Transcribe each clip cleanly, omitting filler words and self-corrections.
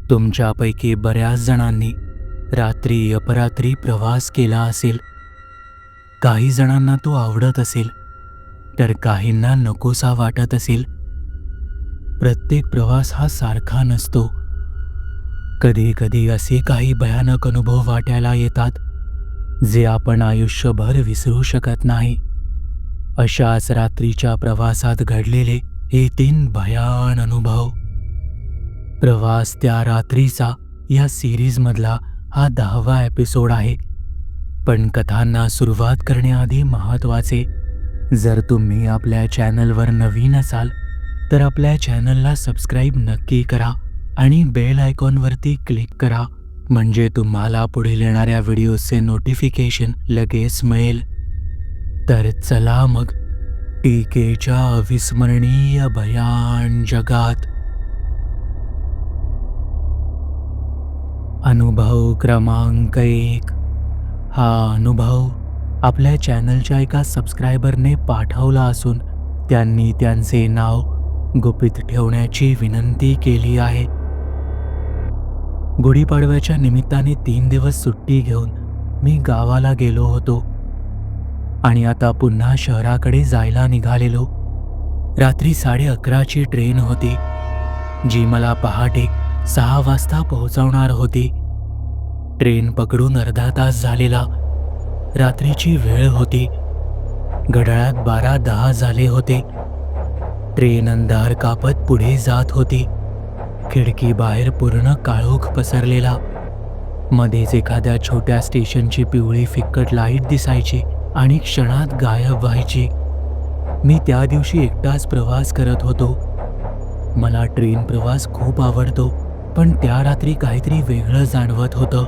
तुमच्यापैकी बऱ्याच जणांनी रात्री अपरात्री प्रवास केला असेल. काही जणांना तो आवडत असेल, तर काहींना नकोसा वाटत असेल. प्रत्येक प्रवास हा सारखा नसतो. कधी कधी असे काही भयानक अनुभव वाटायला येतात, जे आपण आयुष्यभर विसरू शकत नाही. अशाच रात्रीच्या प्रवासात घडलेले हे 3 भयान अनुभव. प्रवास त्या रात्रीचा या सिरीजमधला हा 10वा एपिसोड आहे. पण कथांना सुरुवात करण्याआधी महत्त्वाचे, जर तुम्ही आपल्या चॅनलवर नवीन असाल तर आपल्या चॅनलला सबस्क्राईब नक्की करा आणि बेल आयकॉनवरती क्लिक करा, म्हणजे तुम्हाला पुढील येणाऱ्या व्हिडिओचे नोटिफिकेशन लगेच मिळेल. तर चला मग, टीकेच्या अविस्मरणीय भयान जगात. अनुभव क्रमांक 1. हा अनुभव आपल्या चॅनलच्या एका सबस्क्रायबरने पाठवला असून त्यांनी त्यांचे नाव गुपित ठेवण्याची विनंती केली आहे. गुढीपाडव्याच्या निमित्ताने 3 दिवस सुट्टी घेऊन मी गावाला गेलो होतो आणि आता पुन्हा शहराकडे जायला निघालेलो. रात्री 11:30ची ट्रेन होती, जी मला पहाटे 6 वाजता पोहोचवणार होती. ट्रेन पकडून अर्धा तास झालेला. रात्रीची वेळ होती. घड्याळात 12:10 झाले होते. ट्रेन अंधार कापत पुढे जात होती. खिडकी बाहेर पूर्ण काळोख पसरलेला. मध्येच एखाद्या छोट्या स्टेशनची पिवळी फिक्कट लाईट दिसायची आणि क्षणात गायब व्हायची. मी त्या दिवशी एकटाच प्रवास करत होतो. मला ट्रेन प्रवास खूप आवडतो, पण त्या रात्री काहीतरी वेगळं जाणवत होतं.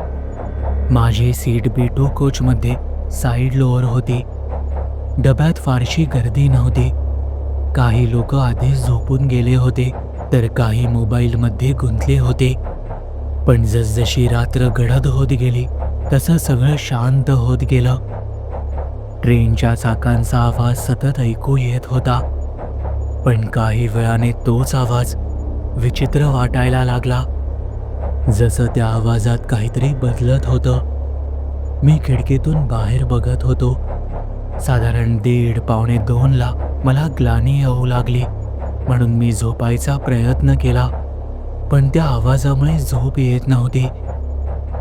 माझी सीट B2 कोचमध्ये साईड लोअर होती. डब्यात फारशी गर्दी नव्हती. काही लोक आधीच झोपून गेले होते, तर काही मोबाईलमध्ये गुंतले होते. पण जसजशी रात्र गडद होत गेली तसं सगळं शांत होत गेलं. ट्रेनच्या चाकांचा आवाज सतत ऐकू येत होता, पण काही वेळाने तोच आवाज विचित्र वाटायला लागला, जसं त्या आवाजात काहीतरी बदलत होतं. मी खिडकीतून बाहेर बघत होतो. साधारण 1:30-1:45ला मला ग्लानी येऊ लागली, म्हणून मी झोपायचा प्रयत्न केला, पण त्या आवाजामुळे झोप येत नव्हती.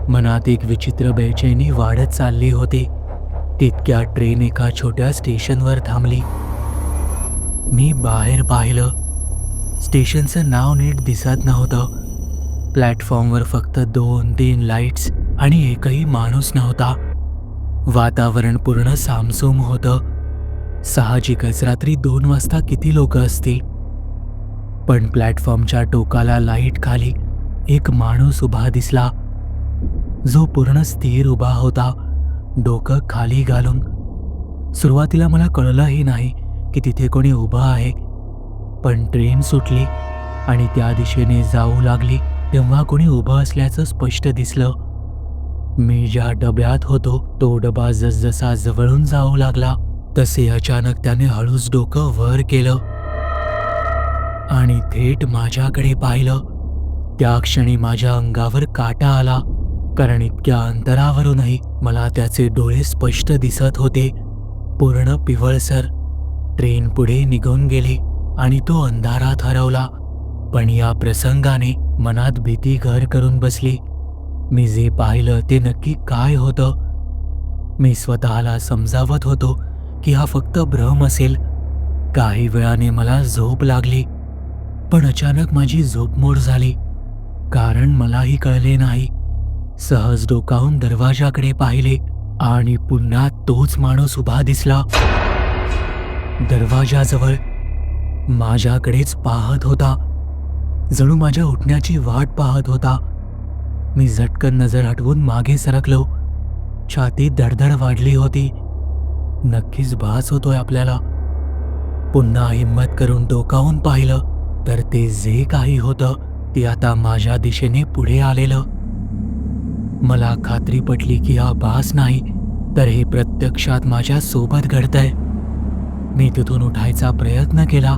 मनात एक विचित्र बेचैनी वाढत चालली होती. तितक्यात ट्रेन एका छोट्या स्टेशनवर थांबली. मी बाहेर पाहिलं. स्टेशनचं नाव नीट दिसत नव्हतं. प्लॅटफॉर्मवर फक्त 2-3 लाईट्स आणि एकही माणूस नव्हता. वातावरण पूर्ण सामसूम होतं. साहजिकच रात्री 2 वाजता किती लोक असतील. पण प्लॅटफॉर्मच्या टोकाला लाईट खाली एक माणूस उभा दिसला, जो पूर्ण स्थिर उभा होता, डोकं खाली घालून. सुरुवातीला मला कळलंही नाही की तिथे कोणी उभं आहे. पण ट्रेन सुटली आणि त्या दिशेने जाऊ लागली तेव्हा कोणी उभं असल्याचं स्पष्ट दिसलं. मी ज्या डब्यात होतो तो डबा जसजसा जवळून जाऊ लागला तसे अचानक त्याने हळूच डोकं वर केलं आणि थेट माझ्याकडे पाहिलं. त्या क्षणी माझ्या अंगावर काटा आला, कारण इतक्या अंतरावरूनही मला त्याचे डोळे स्पष्ट दिसत होते, पूर्ण पिवळसर. ट्रेन पुढे निघून गेली आणि तो अंधारात हरवला. पण या प्रसंगाने मनात भीती घर करून बसली. मी जे पाहिलं ते नक्की काय होतं? मी स्वतःला समजावत होतो की हा फक्त भ्रम असेल. काही वेळाने मला झोप लागली, पण अचानक माझी झोपमोड झाली, कारण मलाही कळले नाही. सहज डोकावून दरवाजाकडे पाहिले आणि पुन्हा तोच माणूस उभा दिसला. दरवाजाजवळ माझ्याकडेच पाहत होता, जणू माझ्या उठण्याची वाट पाहत होता. मी झटकन नजर हटवून मागे सरकलो. छातीत धडधड वाढली होती. नक्कीच भास होतोय आपल्याला. पुन्हा हिम्मत करून डोकावून पाहिलं, तर ते जे काही होतं ते आता माझ्या दिशेने पुढे आलेलं. मला खात्री पटली की हा भास नाही, तर हे प्रत्यक्षात माझ्या सोबत घडतंय. मी तिथून उठायचा प्रयत्न केला,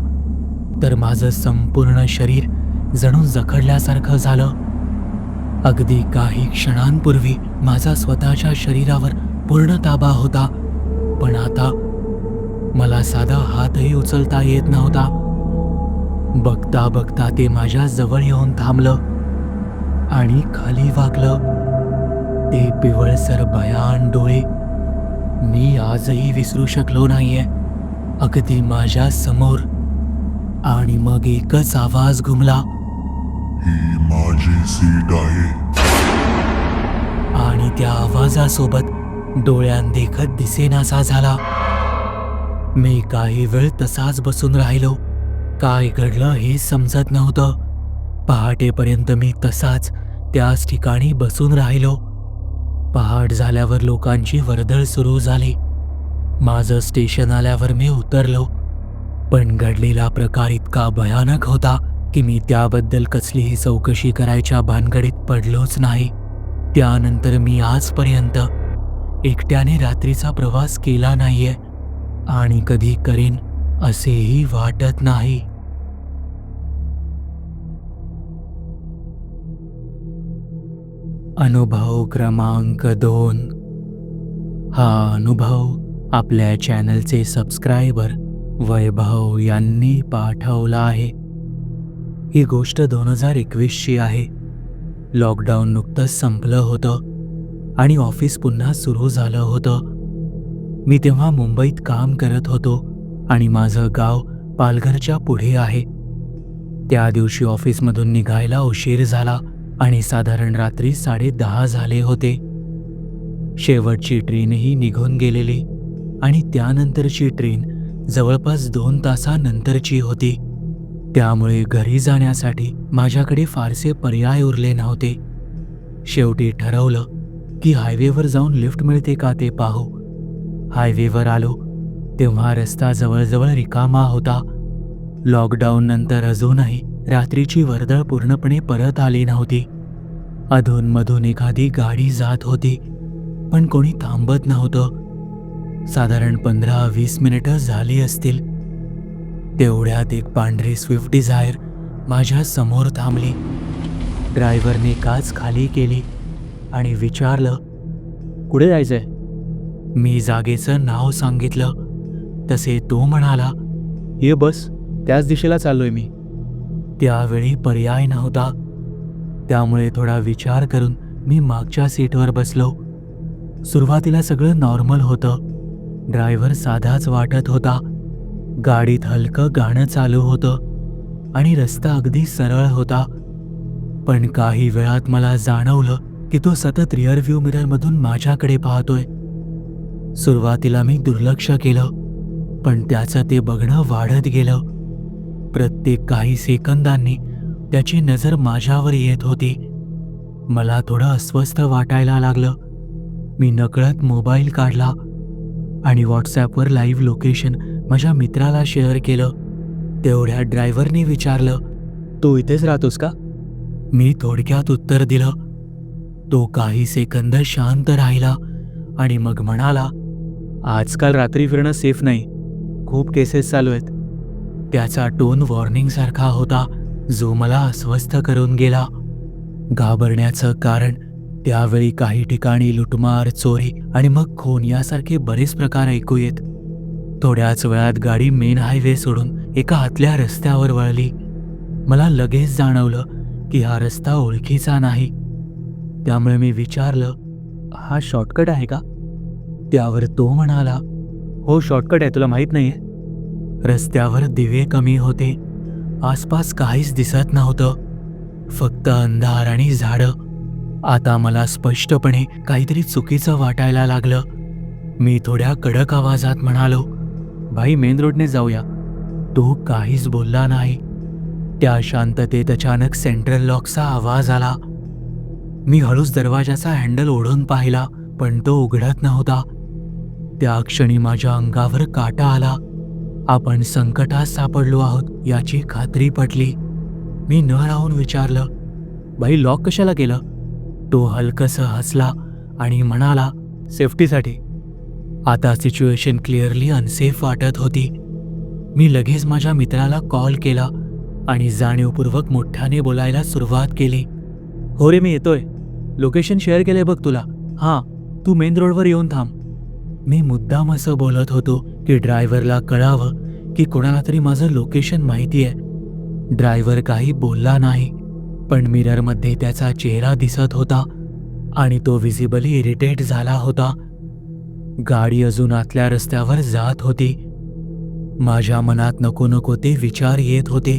तर माझं संपूर्ण शरीर जणू जखडल्यासारखं झालं. अगदी काही क्षणांपूर्वी माझा स्वतःच्या शरीरावर पूर्ण ताबा होता, पण आता मला साधा हातही उचलता येत नव्हता. बघता बघता ते माझ्या जवळ येऊन थांबलं आणि खाली वाकलं. ते पिवळसर भयान डोळे मी आजही विसरू शकलो नाहीये. अगदी माझ्या समोर. आणि मग एकच आवाज घुमला, ही माझी सीट आहे. आणि त्या आवाजासोबत डोळ्यांदेखत दिसेनासा झाला. मी काही वेळ तसाच बसून राहिलो. काय घडलं हे समजत नव्हतं. पहाटेपर्यंत मी तसाच त्याच ठिकाणी बसून राहिलो. पहाट झाल्यावर लोकांची वर्दळ सुरू झाली. माझं स्टेशन आल्यावर मी उतरलो, पण घडलेला प्रकार इतका भयानक होता की मी त्याबद्दल कसलीही चौकशी करायच्या भानगडीत पडलोच नाही. त्यानंतर मी आजपर्यंत एकट्याने रात्रीचा प्रवास केला नाहीये आणि कधी करीन असेही वाटत नाही. अनुभव क्रमांक 2. हा अनुभव आपल्या चॅनलचे सबस्क्रायबर वैभव यांनी पाठवला आहे. ही गोष्ट 2021ची आहे. लॉकडाऊन नुकतंच संपलं होतं आणि ऑफिस पुन्हा सुरू झालं होतं. मी तेव्हा मुंबईत काम करत होतो आणि माझं गाव पालघरच्या पुढे आहे. त्या दिवशी ऑफिसमधून निघायला उशीर झाला आणि साधारण रात्री 10:30 झाले होते. शेवटची ट्रेनही निघून गेलेली आणि त्यानंतरची ट्रेन जवळपास 2 तासानंतरची होती. त्यामुळे घरी जाण्यासाठी माझ्याकडे फारसे पर्याय उरले नव्हते. शेवटी ठरवलं की हायवेवर जाऊन लिफ्ट मिळते का ते पाहू. हायवेवर आलो तेव्हा रस्ता जवळजवळ रिकामा होता. लॉकडाऊन नंतर अजूनही रात्रीची वर्दळ पूर्णपणे परत आली नव्हती. अधूनमधून एखादी गाडी जात होती, पण कोणी थांबत नव्हतं. साधारण 15-20 मिनिटं झाली असतील. तेवढ्यात एक पांढरी स्विफ्ट डिझायर माझ्या समोर थांबली. ड्रायव्हरने काच खाली केली आणि विचारलं, कुठे जायचंय? मी जागेचं नाव सांगितलं. तसे तो म्हणाला, ये बस, त्याच दिशेला चाललोय मी. त्यावेळी पर्याय नव्हता, त्यामुळे थोडा विचार करून मी मागच्या सीटवर बसलो. सुरुवातीला सगळं नॉर्मल होतं. ड्रायव्हर साधाच वाटत होता. गाडीत हलकं गाणं चालू होतं आणि रस्ता अगदी सरळ होता. पण काही वेळात मला जाणवलं की तो सतत रिअरव्ह्यू मिररमधून माझ्याकडे पाहतोय. सुरुवातीला मी दुर्लक्ष केलं, पण त्याचं ते बघणं वाढत गेलं. प्रत्येक काही सेकंदांनी त्याची नजर माझ्यावर येत होती. मला थोडं अस्वस्थ वाटायला लागलं. मी नकळत मोबाईल काढला आणि व्हॉट्सॲपवर लाईव्ह लोकेशन माझ्या मित्राला शेअर केलं. तेवढ्या ड्रायव्हरने विचारलं, तू इथेच राहतोस का? मी थोडक्यात उत्तर दिलं. तो काही सेकंद शांत राहिला आणि मग म्हणाला, आजकाल रात्री फिरणं सेफ नाही, खूप केसेस चालू आहेत. त्याचा टोन वॉर्निंगसारखा होता, जो मला अस्वस्थ करून गेला. घाबरण्याचं कारण, त्यावेळी काही ठिकाणी लुटमार, चोरी आणि मग खून यासारखे बरेच प्रकार ऐकू येत. थोड्याच वेळात गाडी मेन हायवे सोडून एका आतल्या रस्त्यावर वळली. मला लगेच जाणवलं की हा रस्ता ओळखीचा नाही. त्यामुळे मी विचारलं, हा शॉर्टकट आहे का? त्यावर तो म्हणाला, हो शॉर्टकट आहे, तुला माहीत नाहीये? रस्त्यावर दिवे कमी होते. आसपास काहीच दिसत नव्हतं, फक्त अंधार आणि झाडं. आता मला स्पष्टपणे काहीतरी चुकीचं वाटायला लागलं. मी थोड्या कडक आवाजात म्हणालो, भाई मेन रोडने जाऊया. तो काहीच बोलला नाही. त्या शांततेत अचानक सेंट्रल लॉकचा आवाज आला. मी हळूच दरवाजाचा हँडल ओढून पाहिला, पण तो उघडत नव्हता. त्या क्षणी माझ्या अंगावर काटा आला. आपण संकटात सापडलो आहोत याची खात्री पटली. मी न राहून विचारलं, भाई लॉक कशाला केलं? तो हलकसं हसला आणि म्हणाला, सेफ्टीसाठी. आता सिच्युएशन क्लिअरली अनसेफ वाटत होती. मी लगेच माझ्या मित्राला कॉल केला आणि जाणीवपूर्वक मोठ्याने बोलायला सुरुवात केली. हो रे, मी येतोय. लोकेशन शेअर केलंय बघ तुला. हां, तू मेन रोडवर येऊन थांब. मी मुद्दाम असं बोलत होतो की ड्रायव्हरला कळावं की कोणाला तरी माझं लोकेशन माहिती आहे. ड्रायव्हर काही बोलला नाही, पण मिररमध्ये त्याचा चेहरा दिसत होता आणि तो व्हिजिबली इरिटेट झाला होता. गाडी अजून आतल्या रस्त्यावर जात होती. माझ्या मनात नको नको ते विचार येत होते.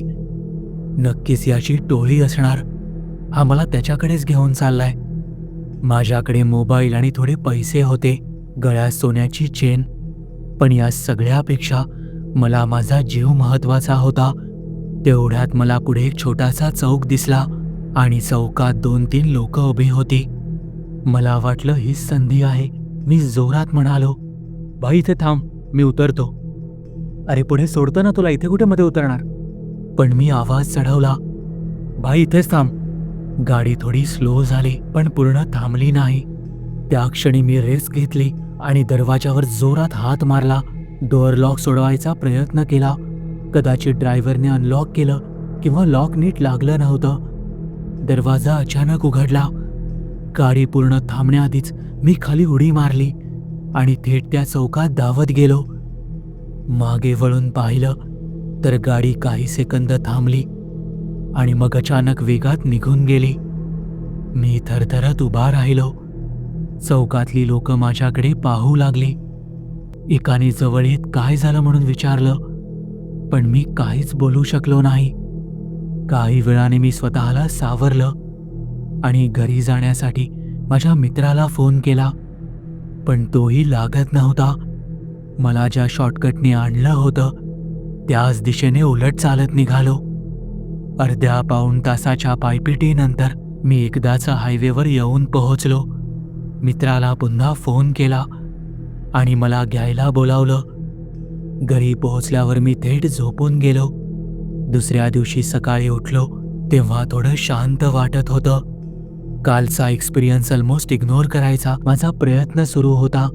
नक्कीच याची टोळी असणार. हा मला त्याच्याकडेच घेऊन चाललाय. माझ्याकडे मोबाईल आणि थोडे पैसे होते, गळ्यात सोन्याची चेन. पण या सगळ्यापेक्षा मला माझा जीव महत्वाचा होता. तेवढ्यात मला पुढे एक छोटासा चौक दिसला आणि चौकात 2-3 लोक उभी होती. मला वाटलं हीच संधी आहे. मी जोरात म्हणालो, भाई इथे थांब, मी उतरतो. अरे पुढे सोडतो ना तुला, इथे कुठे मध्ये उतरणार. पण मी आवाज चढवला, भाई इथेच थांब. गाडी थोडी स्लो झाली पण पूर्ण थांबली नाही. त्या क्षणी मी रेस घेतली आणि दरवाजावर जोरात हात मारला. डोअर लॉक सोडवायचा प्रयत्न केला. कदाचित ड्रायव्हरने अनलॉक केलं किंवा लॉक नीट लागलं नव्हतं. दरवाजा अचानक उघडला. गाडी पूर्ण थांबण्याआधीच मी खाली उडी मारली आणि थेट त्या चौकात धावत गेलो. मागे वळून पाहिलं तर गाडी काही सेकंद थांबली आणि मग अचानक वेगात निघून गेली. मी थरथरत उभा राहिलो. चौकातली लोक माझ्याकडे पाहू लागली. एकाने जवळ येत काय झालं म्हणून विचारलं, पण मी काहीच बोलू शकलो नाही. काही वेळाने मी स्वतःला सावरलं आणि घरी जाण्यासाठी माझ्या मित्राला फोन केला, पण तोही लागत नव्हता. मला ज्या शॉर्टकटने आणलं होतं त्याच दिशेने उलट चालत निघालो. अर्ध्या पाऊण तासाच्या पायपिटीनंतर मी एकदाचा हायवेवर येऊन पोहोचलो. मित्राला पुन्हा फोन केला आणि मला घ्यायला बोलावलं. घरी पोहोचल्यावर मी थेट झोपून गेलो. दुसऱ्या दिवशी सकाळी उठलो तेव्हा थोडं शांत वाटत होतं. कालचा एक्सपिरियन्स ऑलमोस्ट इग्नोर करायचा माझा प्रयत्न सुरू होता,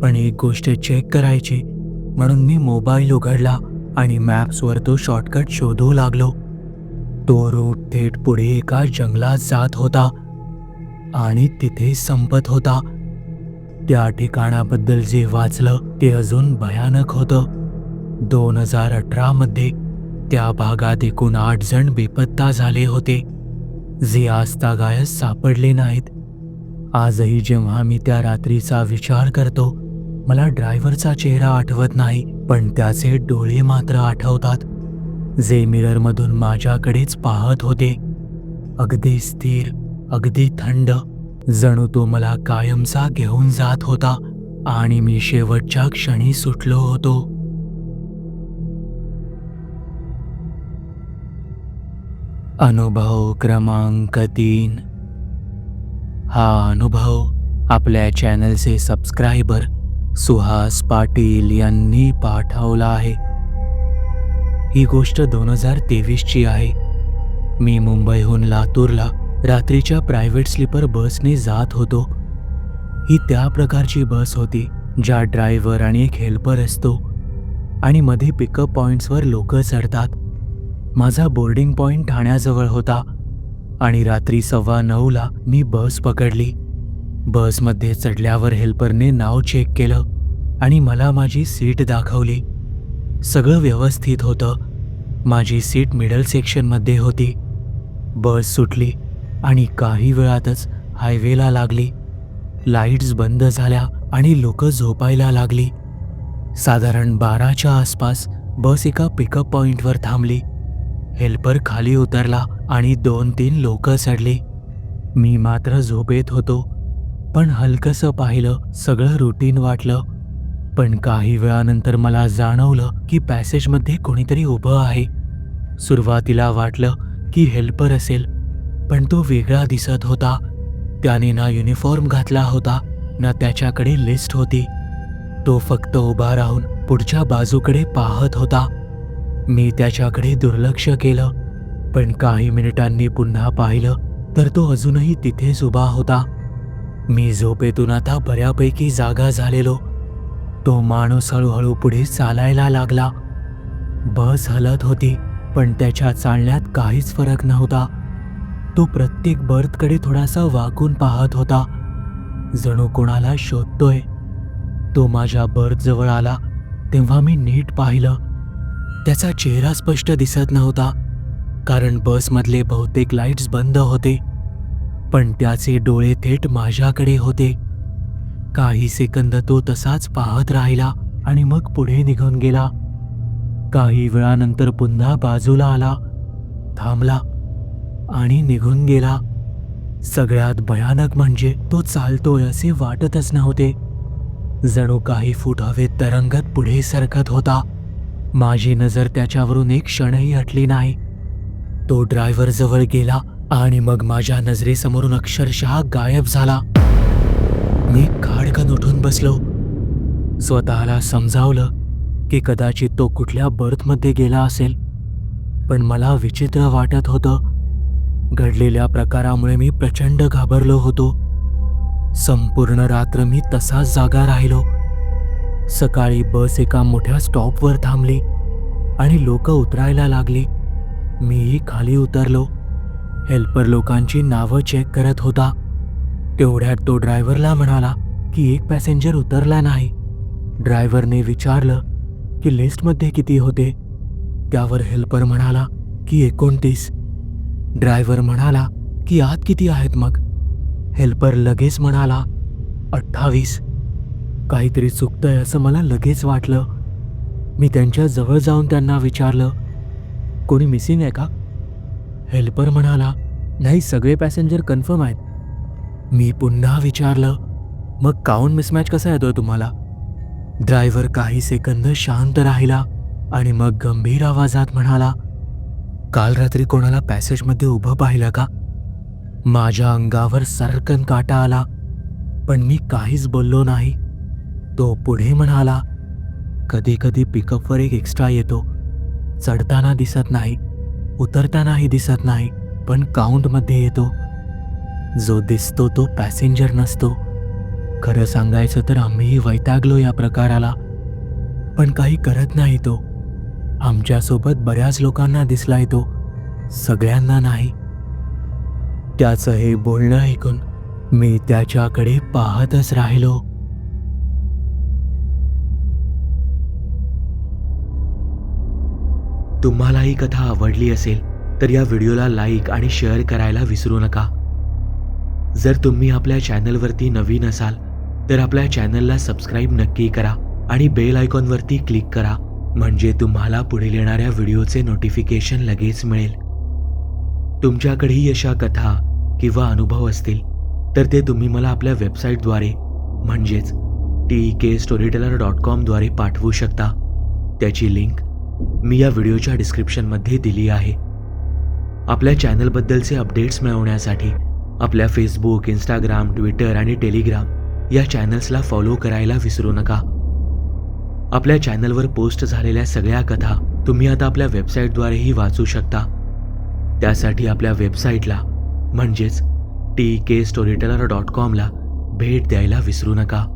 पण एक गोष्ट चेक करायची म्हणून मी मोबाईल उघडला आणि मॅप्सवर तो शॉर्टकट शोधू लागलो. तो रूट थेट पुढे एका जंगलात जात होता आणि तिथे संपत होता. त्या ठिकाणाबद्दल जे वाचलं ते अजून भयानक होतं. 2018 मध्ये त्या भागात एकूण 8 जण बेपत्ता झाले होते, जे आजतागायत सापडले नाहीत. आजही जेव्हा मी त्या रात्रीचा विचार करतो मला ड्रायव्हरचा चेहरा आठवत नाही, पण त्याचे डोळे मात्र आठवतात, जे मिररमधून माझ्याकडेच पाहत होते. अगदी स्थिर, अगदी थंड, जणू तो मला कायमचा घेऊन जात होता आणि मी शेवटच्या क्षणी सुटलो होतो. अनुभव क्रमांक 3. हा अनुभव आपल्या चॅनलचे सबस्क्रायबर सुहास पाटील यांनी पाठवला आहे. ही गोष्ट 2023ची आहे. मी मुंबईहून लातूरला रात्रीच्या प्रायव्हेट स्लीपर बसने जात होतो. ही त्या प्रकारची बस होती ज्या ड्रायव्हर आणि एक हेल्पर असतो आणि मध्ये पिकअप पॉइंट्सवर लोक चढतात. माझा बोर्डिंग पॉइंट ठाण्याजवळ होता आणि रात्री 9:15ला मी बस पकडली. बसमध्ये चढल्यावर हेल्परने नाव चेक केलं आणि मला माझी सीट दाखवली. सगळं व्यवस्थित होतं. माझी सीट मिडल सेक्शनमध्ये होती. बस सुटली आणि काही वेळातच हायवेला लागली. लाईट्स बंद झाल्या आणि लोक झोपायला लागली. साधारण 12च्या आसपास बस एका पिकअप पॉइंटवर थांबली. हेल्पर खाली उतरला आणि 2-3 लोक चढली. मी मात्र झोपेत होतो, पण हलकसं पाहिलं. सगळं रुटीन वाटलं. पण काही वेळानंतर मला जाणवलं की पॅसेजमध्ये कोणीतरी उभं आहे. सुरुवातीला वाटलं की हेल्पर असेल, पण तो वेगळा दिसत होता. त्याने ना युनिफॉर्म घातला होता ना त्याच्याकडे लिस्ट होती. तो फक्त उभा राहून पुढच्या बाजूकडे पाहत होता. मी त्याच्याकडे दुर्लक्ष केलं, पण काही मिनिटांनी पुन्हा पाहिलं तर तो अजूनही तिथेच उभा होता. मी झोपेतून आता बऱ्यापैकी जागा झालेलो. तो माणूस हळूहळू पुढे चालायला लागला. बस हलत होती, पण त्याच्या चालण्यात काहीच फरक नव्हता. तो प्रत्येक बर्थकडे थोडासा वाकून पाहत होता, जणू कोणाला शोधतोय. तो माझ्या बर्थजवळ आला तेव्हा मी नीट पाहिलं. त्याचा चेहरा स्पष्ट दिसत नव्हता, कारण बसमधले बहुतेक लाईट्स बंद होते, पण त्याचे डोळे थेट माझ्याकडे होते. काही सेकंद तो तसाच पाहत राहिला आणि मग पुढे निघून गेला. काही वेळानंतर पुन्हा बाजूला आला, थांबला आणि निघून गेला. सगळ्यात भयानक म्हणजे तो चालतोय असे वाटतच नव्हते. जणू काही फूट हवेत तरंगत पुढे सरकत होता. माझी नजर त्याच्यावरून एक क्षणही हटली नाही. तो ड्रायव्हर जवळ गेला आणि मग माझ्या नजरेसमोरून अक्षरशः गायब झाला. मी खाडकन उठून बसलो. स्वतःला समजावलं की कदाचित तो कुठल्या बर्थमध्ये गेला असेल, पण मला विचित्र वाटत होतं. घडलेल्या प्रकारामुळे मी प्रचंड घाबरलो होतो. संपूर्ण रात्र मी तसाच जागा राहिलो. सकाळी बस एका मोठ्या स्टॉपवर थांबली आणि लोक उतरायला लागली. मीही खाली उतरलो. हेल्पर लोकांची नावं चेक करत होता. तेवढ्यात तो ड्रायव्हरला म्हणाला की एक पॅसेंजर उतरला नाही. ड्रायव्हरने विचारलं की लिस्टमध्ये किती होते. त्यावर हेल्पर म्हणाला की 29. ड्रायव्हर म्हणाला की आत किती आहेत मग. हेल्पर लगेच म्हणाला 28. काहीतरी चुकतंय असं मला लगेच वाटलं. मी त्यांच्या जवळ जाऊन त्यांना विचारलं, कोणी मिसिंग आहे का. हेल्पर म्हणाला नाही, सगळे पॅसेंजर कन्फर्म आहेत. मी पुन्हा विचारलं, मग काउंट मिसमॅच कसा येतोय तुम्हाला. ड्रायव्हर काही सेकंद शांत राहिला आणि मग गंभीर आवाजात म्हणाला, काल रात्री कोणाला पॅसेजमध्ये उभं पाहिलं का. माझ्या अंगावर सरकन काटा आला, पण मी काहीच बोललो नाही. तो पुढे म्हणाला, कधी कधी पिकअपवर एक एक्स्ट्रा येतो. चढताना दिसत नाही, उतरतानाही दिसत नाही, पण काउंटमध्ये येतो. जो दिसतो तो पॅसेंजर नसतो. खरं सांगायचं तर आम्हीही वैतागलो या प्रकाराला, पण काही करत नाही तो. आमच्यासोबत बऱ्याच लोकांना दिसलाय तो, सगळ्यांना नाही. त्याचं हे बोलणं ऐकून मी त्याच्याकडे पाहतच राहिलो. तुम्हाला ही कथा आवडली असेल तर या व्हिडिओला लाईक आणि शेअर करायला विसरू नका. जर तुम्ही आपल्या चॅनलवरती नवीन असाल तर आपल्या चॅनलला सबस्क्राईब नक्की करा आणि बेल आयकॉनवरती क्लिक करा, म्हणजे तुम्हाला पुढील येणाऱ्या व्हिडिओचे नोटिफिकेशन लगेच मिळेल. तुमच्याकडेही अशा कथा किंवा अनुभव असतील तर ते तुम्ही मला आपल्या वेबसाईटद्वारे म्हणजेच TEKStoryteller.com द्वारे पाठवू शकता. त्याची लिंक मी या व्हिडिओच्या डिस्क्रिप्शनमध्ये दिली आहे. आपल्या चॅनलबद्दलचे अपडेट्स मिळवण्यासाठी आपल्या फेसबुक, इंस्टाग्राम, ट्विटर आणि टेलिग्राम या चॅनल्सला फॉलो करायला विसरू नका. आपल्या चॅनलवर पोस्ट झालेल्या सगळ्या कथा तुम्ही आता आपल्या वेबसाईटद्वारेही वाचू शकता. त्यासाठी आपल्या वेबसाईटला म्हणजेच TEKStoryteller.com ला भेट द्यायला विसरू नका.